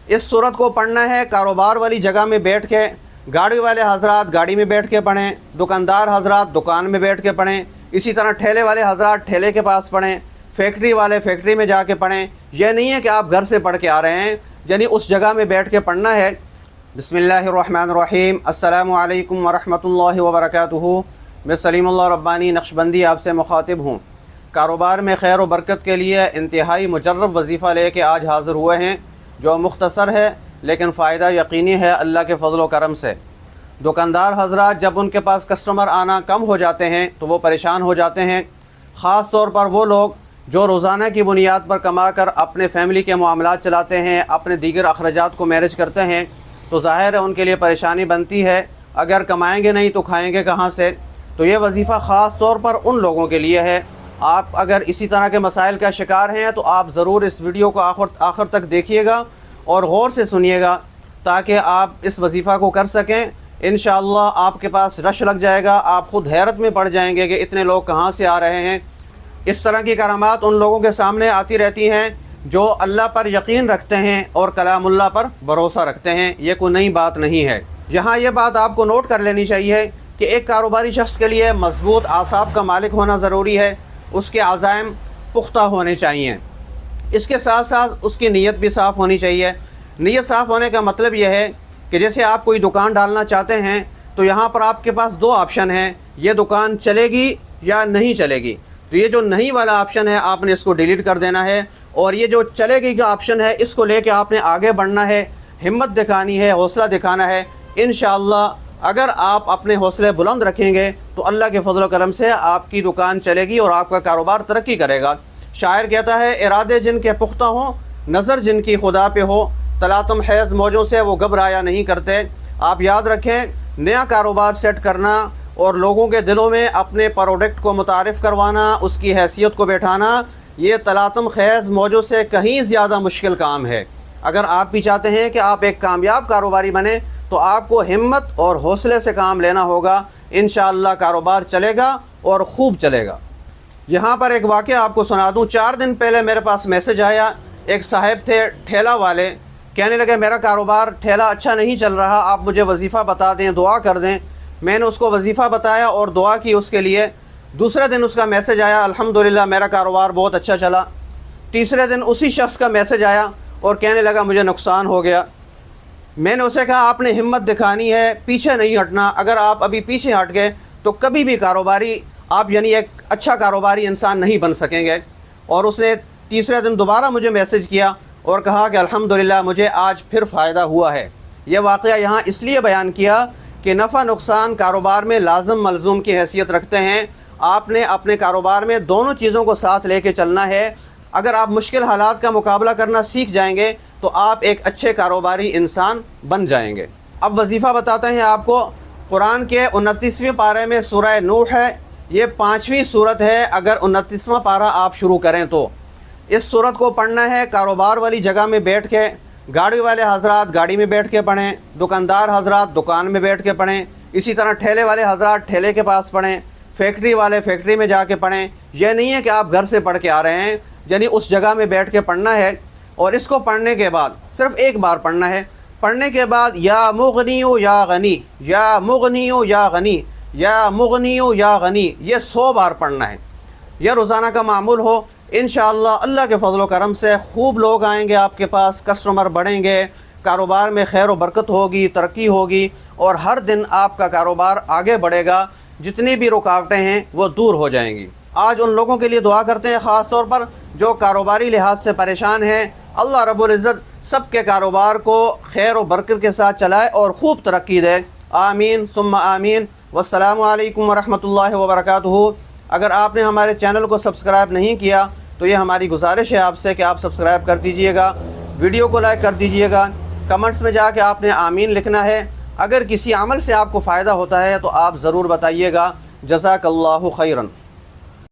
اس صورت کو پڑھنا ہے کاروبار والی جگہ میں بیٹھ کے، گاڑی والے حضرات گاڑی میں بیٹھ کے پڑھیں، دکاندار حضرات دکان میں بیٹھ کے پڑھیں، اسی طرح ٹھیلے والے حضرات ٹھیلے کے پاس پڑھیں، فیکٹری والے فیکٹری میں جا کے پڑھیں۔ یہ نہیں ہے کہ آپ گھر سے پڑھ کے آ رہے ہیں، یعنی اس جگہ میں بیٹھ کے پڑھنا ہے۔ بسم اللہ الرحمن الرحیم۔ السلام علیکم ورحمۃ اللہ وبرکاتہ۔ میں سلیم اللہ ربانی نقشبندی آپ سے مخاطب ہوں۔ کاروبار میں خیر و برکت کے لیے انتہائی مجرب وظیفہ لے کے آج حاضر ہوئے ہیں، جو مختصر ہے لیکن فائدہ یقینی ہے اللہ کے فضل و کرم سے۔ دکاندار حضرات جب ان کے پاس کسٹمر آنا کم ہو جاتے ہیں تو وہ پریشان ہو جاتے ہیں، خاص طور پر وہ لوگ جو روزانہ کی بنیاد پر کما کر اپنے فیملی کے معاملات چلاتے ہیں، اپنے دیگر اخراجات کو مینیج کرتے ہیں، تو ظاہر ہے ان کے لیے پریشانی بنتی ہے، اگر کمائیں گے نہیں تو کھائیں گے کہاں سے؟ تو یہ وظیفہ خاص طور پر ان لوگوں کے لیے ہے۔ آپ اگر اسی طرح کے مسائل کا شکار ہیں تو آپ ضرور اس ویڈیو کو آخر تک دیکھیے گا اور غور سے سنیے گا تاکہ آپ اس وظیفہ کو کر سکیں۔ انشاءاللہ آپ کے پاس رش لگ جائے گا، آپ خود حیرت میں پڑ جائیں گے کہ اتنے لوگ کہاں سے آ رہے ہیں۔ اس طرح کی کرامات ان لوگوں کے سامنے آتی رہتی ہیں جو اللہ پر یقین رکھتے ہیں اور کلام اللہ پر بھروسہ رکھتے ہیں، یہ کوئی نئی بات نہیں ہے۔ یہاں یہ بات آپ کو نوٹ کر لینی چاہیے کہ ایک کاروباری شخص کے لیے مضبوط اعصاب کا مالک ہونا ضروری ہے، اس کے عزائم پختہ ہونے چاہیے، اس کے ساتھ ساتھ اس کی نیت بھی صاف ہونی چاہیے۔ نیت صاف ہونے کا مطلب یہ ہے کہ جیسے آپ کوئی دکان ڈالنا چاہتے ہیں تو یہاں پر آپ کے پاس دو آپشن ہیں، یہ دکان چلے گی یا نہیں چلے گی۔ تو یہ جو نہیں والا آپشن ہے آپ نے اس کو ڈیلیٹ کر دینا ہے، اور یہ جو چلے گی کا آپشن ہے اس کو لے کے آپ نے آگے بڑھنا ہے، ہمت دکھانی ہے، حوصلہ دکھانا ہے۔ انشاءاللہ اگر آپ اپنے حوصلے بلند رکھیں گے تو اللہ کے فضل و کرم سے آپ کی دکان چلے گی اور آپ کا کاروبار ترقی کرے گا۔ شاعر کہتا ہے، ارادے جن کے پختہ ہوں، نظر جن کی خدا پہ ہو، تلاطم حیض موجوں سے وہ گھبرایا نہیں کرتے۔ آپ یاد رکھیں، نیا کاروبار سیٹ کرنا اور لوگوں کے دلوں میں اپنے پروڈکٹ کو متعارف کروانا، اس کی حیثیت کو بیٹھانا، یہ تلاطم خیز موجوں سے کہیں زیادہ مشکل کام ہے۔ اگر آپ بھی چاہتے ہیں کہ آپ ایک کامیاب کاروباری بنیں تو آپ کو ہمت اور حوصلے سے کام لینا ہوگا، انشاءاللہ کاروبار چلے گا اور خوب چلے گا۔ یہاں پر ایک واقعہ آپ کو سنا دوں۔ 4 دن پہلے میرے پاس میسج آیا، ایک صاحب تھے ٹھیلا والے، کہنے لگے میرا کاروبار ٹھیلا اچھا نہیں چل رہا، آپ مجھے وظیفہ بتا دیں، دعا کر دیں۔ میں نے اس کو وظیفہ بتایا اور دعا کی اس کے لیے۔ دوسرے دن اس کا میسج آیا، الحمدللہ میرا کاروبار بہت اچھا چلا۔ تیسرے دن اسی شخص کا میسج آیا اور کہنے لگا مجھے نقصان ہو گیا۔ میں نے اسے کہا آپ نے ہمت دکھانی ہے، پیچھے نہیں ہٹنا۔ اگر آپ ابھی پیچھے ہٹ گئے تو کبھی بھی کاروباری آپ یعنی ایک اچھا کاروباری انسان نہیں بن سکیں گے۔ اور اس نے تیسرے دن دوبارہ مجھے میسج کیا اور کہا کہ الحمدللہ مجھے آج پھر فائدہ ہوا ہے۔ یہ واقعہ یہاں اس لیے بیان کیا کہ نفع نقصان کاروبار میں لازم ملزوم کی حیثیت رکھتے ہیں۔ آپ نے اپنے کاروبار میں دونوں چیزوں کو ساتھ لے کے چلنا ہے۔ اگر آپ مشکل حالات کا مقابلہ کرنا سیکھ جائیں گے تو آپ ایک اچھے کاروباری انسان بن جائیں گے۔ اب وظیفہ بتاتے ہیں آپ کو۔ قرآن کے 29ویں پارے میں سورہ نوح ہے، یہ 5ویں سورت ہے۔ اگر 29واں پارہ آپ شروع کریں تو اس سورت کو پڑھنا ہے کاروبار والی جگہ میں بیٹھ کے، گاڑی والے حضرات گاڑی میں بیٹھ کے پڑھیں، دکاندار حضرات دکان میں بیٹھ کے پڑھیں، اسی طرح ٹھیلے والے حضرات ٹھیلے کے پاس پڑھیں، فیکٹری والے فیکٹری میں جا کے پڑھیں۔ یہ نہیں ہے کہ آپ گھر سے پڑھ کے آ رہے ہیں، یعنی اس جگہ میں بیٹھ کے پڑھنا ہے۔ اور اس کو پڑھنے کے بعد صرف ایک بار پڑھنا ہے۔ پڑھنے کے بعد یا مغنیو یا غنی، یا مغنیو یا غنی، یا مغنیو یا غنی، یہ 100 بار پڑھنا ہے۔ یہ روزانہ کا معمول ہو، انشاءاللہ اللہ کے فضل و کرم سے خوب لوگ آئیں گے آپ کے پاس، کسٹمر بڑھیں گے، کاروبار میں خیر و برکت ہوگی، ترقی ہوگی، اور ہر دن آپ کا کاروبار آگے بڑھے گا، جتنی بھی رکاوٹیں ہیں وہ دور ہو جائیں گی۔ آج ان لوگوں کے لیے دعا کرتے ہیں خاص طور پر جو کاروباری لحاظ سے پریشان ہیں، اللہ رب العزت سب کے کاروبار کو خیر و برکت کے ساتھ چلائے اور خوب ترقی دے، آمین ثم آمین۔ والسلام علیکم ورحمۃ اللہ وبرکاتہ۔ اگر آپ نے ہمارے چینل کو سبسکرائب نہیں کیا تو یہ ہماری گزارش ہے آپ سے کہ آپ سبسکرائب کر دیجئے گا، ویڈیو کو لائک کر دیجئے گا، کمنٹس میں جا کے آپ نے آمین لکھنا ہے۔ اگر کسی عمل سے آپ کو فائدہ ہوتا ہے تو آپ ضرور بتائیے گا۔ جزاک اللہ خیراً۔